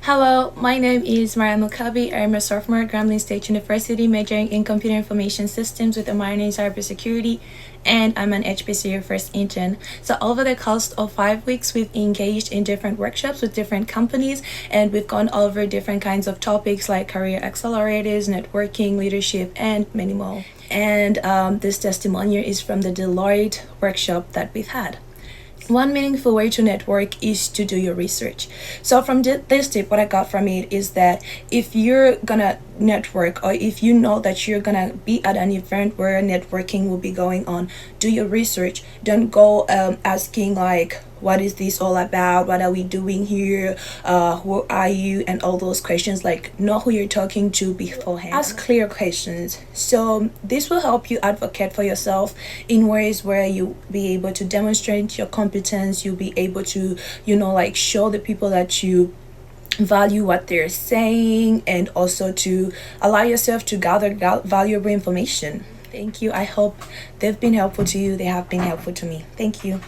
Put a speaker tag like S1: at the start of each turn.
S1: Hello, my name is Mukabe. I'm a sophomore at Grambling State University, majoring in Computer Information Systems with a minor in Cybersecurity, and I'm an HBCU First intern. So over the course of 5 weeks, we've engaged in different workshops with different companies, and we've gone over different kinds of topics like career accelerators, networking, leadership, and many more. And this testimonial is from the Deloitte workshop that we've had. One meaningful way to network is to do your research. So from this tip, what I got from it is that if you're gonna network, or if you know that you're gonna be at an event where networking will be going on, do your research. Don't go asking like, what is this all about? What are we doing here? Who are you? And all those questions. Like, know who you're talking to beforehand. Ask clear questions. So this will help you advocate for yourself in ways where you'll be able to demonstrate your competence. You'll be able to, like show the people that you value what they're saying, and also to allow yourself to gather valuable information. Thank you. I hope they've been helpful to you. They have been helpful to me. Thank you.